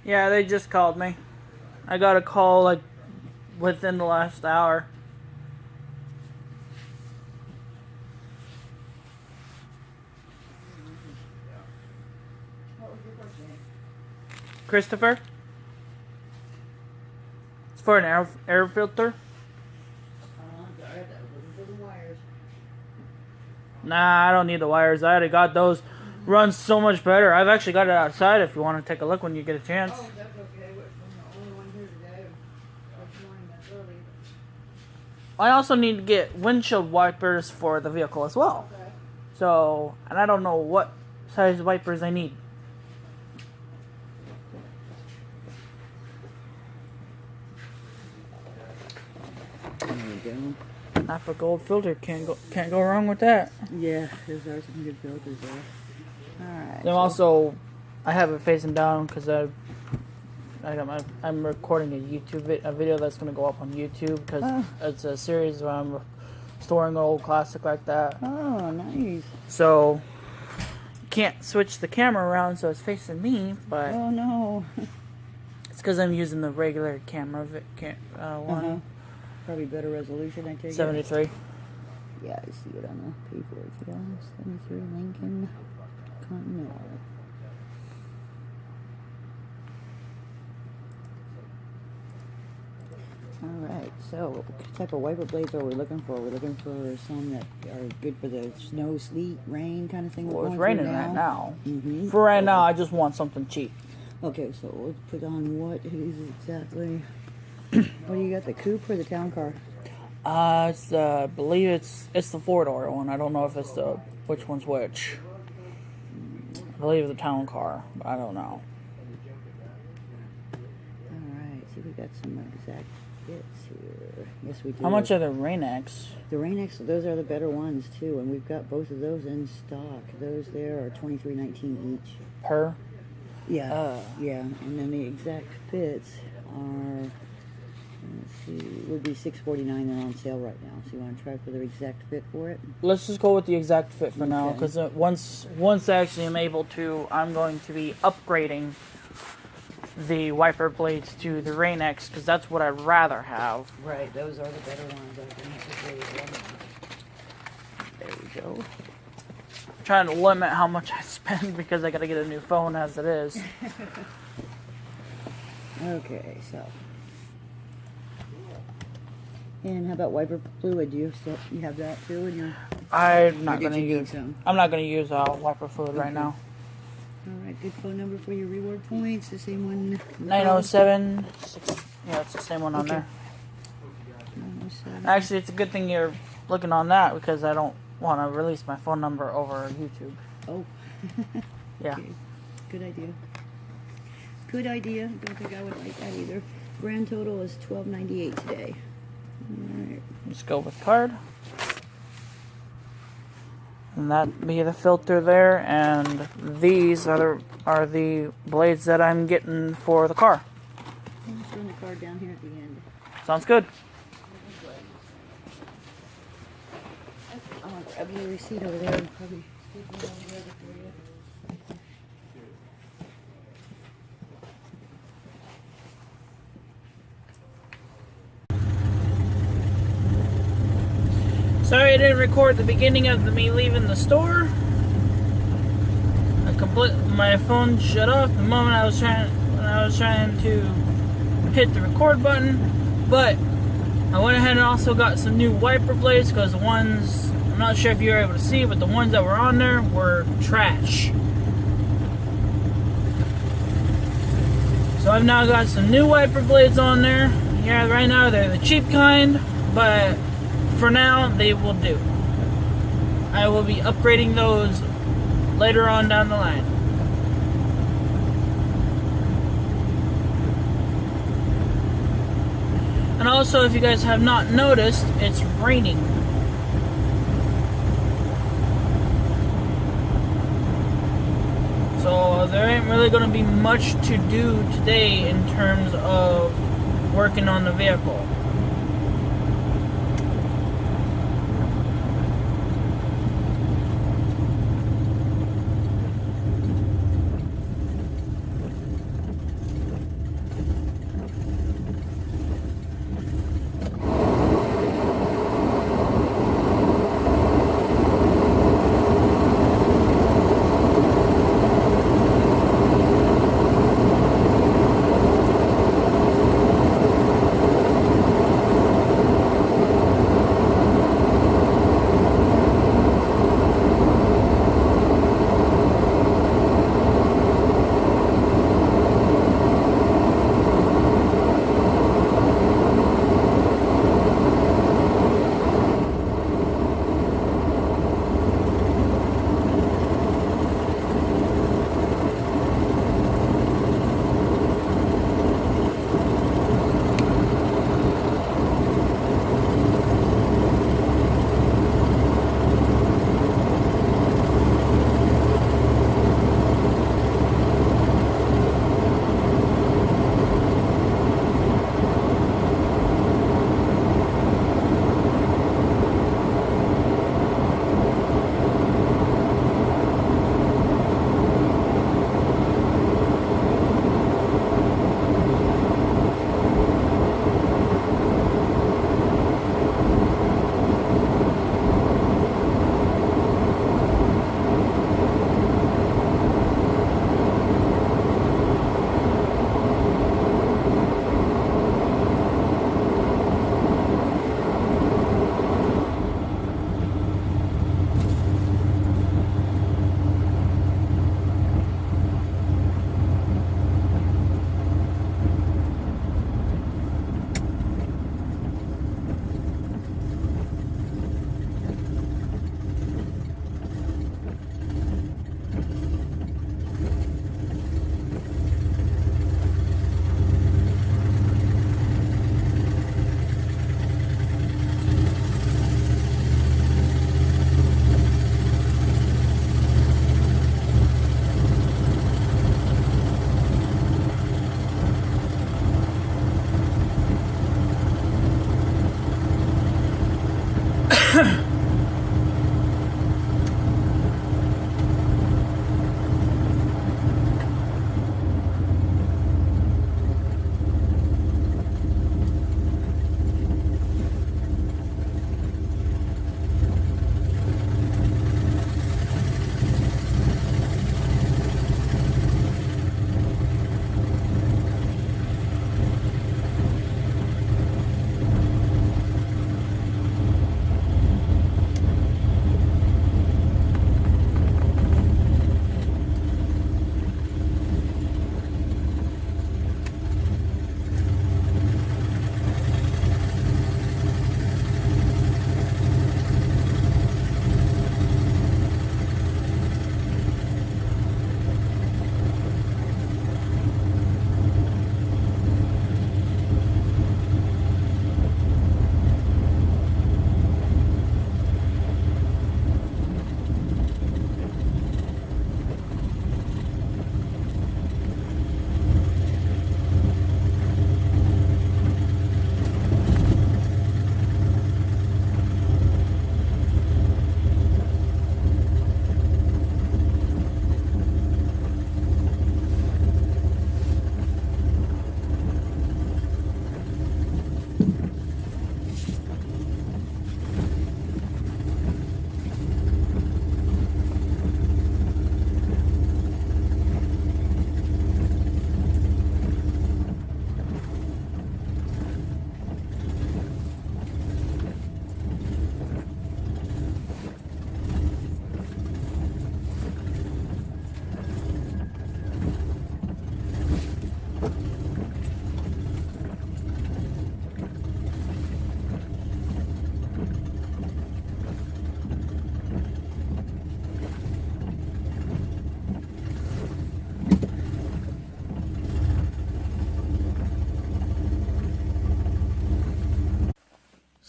Yeah, they just called me. I got a call like within the last hour. What was your first name? Christopher? It's for an air filter. Sorry, that was looking for the wires. Nah, I don't need the wires. I already got those. Runs so much better. I've actually got it outside if you want to take a look when you get a chance. Oh, that's okay. I'm the only one here today. This morning, that's early. I also need to get windshield wipers for the vehicle as well. Okay. So, and I don't know what size wipers I need. There we go. Nappa gold filter can't go wrong with that. Yeah, those are some good filters there. Alright. Then also, I have it facing down because I'm recording a video that's gonna go up on YouTube because it's a series where I'm restoring an old classic like that. Oh, nice. So you can't switch the camera around so it's facing me, but Oh no. it's because I'm using the regular camera one. Probably better resolution, I take it. 73. Yeah, I see it on the paper. Yeah, 73 Lincoln Continental. Alright, so what type of wiper blades are we looking for? We're looking for some that are good for the snow, sleet, rain kind of thing. Well, it's raining right now. Mm-hmm. For right now, I just want something cheap. Okay, so we'll put on what is exactly... What do you got, the coupe or the town car? It's I believe it's the 4-door one. I don't know if it's which one's which. I believe it's the town car, but I don't know. Alright, see we got some exact fits here. Yes, we do. How much are the Rain-X? The Rain-X, those are the better ones too, and we've got both of those in stock. Those there are $23.19 each. Per? Yeah, yeah, and then the exact fits are, let's see, would be $6.49. They're on sale right now. So you want to try for the exact fit for it? Let's just go with the exact fit for now, because once I actually am able to, I'm going to be upgrading the wiper blades to the Rain-X, because that's what I'd rather have. Right, those are the better ones. I think. There we go. I'm trying to limit how much I spend because I got to get a new phone as it is. Okay, so. And how about wiper fluid? Do you have that too in your? I'm not Or did going to you need use. some? I'm not going to use wiper fluid right now. All right, good phone number for your reward points. The same one. 907. Yeah, it's the same one on Okay. there. 907. Actually, it's a good thing you're looking on that because I don't want to release my phone number over YouTube. Oh. Yeah. Okay. Good idea. Good idea. Don't think I would like that either. Grand total is $12.98 today. All right. Let's go with card. And that be the filter there, and these are the blades that I'm getting for the car. I'll just run the card down here at the end. Sounds good. I'll grab your receipt over there and probably stick one over there for you. Sorry I didn't record the beginning of me leaving the store. My phone shut off the moment I was trying to hit the record button, but I went ahead and also got some new wiper blades because the ones, I'm not sure if you were able to see, but the ones that were on there were trash. So I've now got some new wiper blades on there. Yeah, right now they're the cheap kind, but for now, they will do. I will be upgrading those later on down the line. And also, if you guys have not noticed, it's raining. So there ain't really going to be much to do today in terms of working on the vehicle.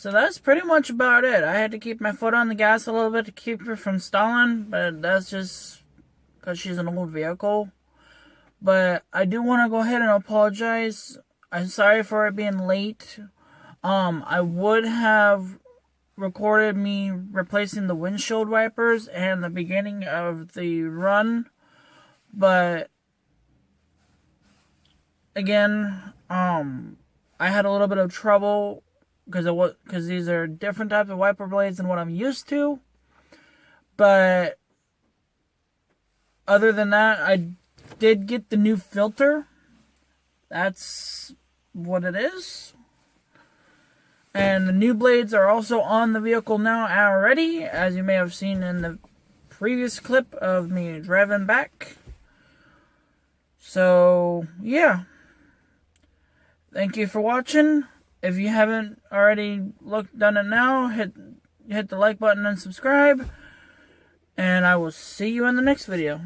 So that's pretty much about it. I had to keep my foot on the gas a little bit to keep her from stalling, but that's just because she's an old vehicle. But I do want to go ahead and apologize. I'm sorry for it being late. I would have recorded me replacing the windshield wipers and the beginning of the run, but again, I had a little bit of trouble because these are different types of wiper blades than what I'm used to. But other than that, I did get the new filter. That's what it is. And the new blades are also on the vehicle now already, as you may have seen in the previous clip of me driving back. So, yeah. Thank you for watching. If you haven't already done it now, hit the like button and subscribe. And I will see you in the next video.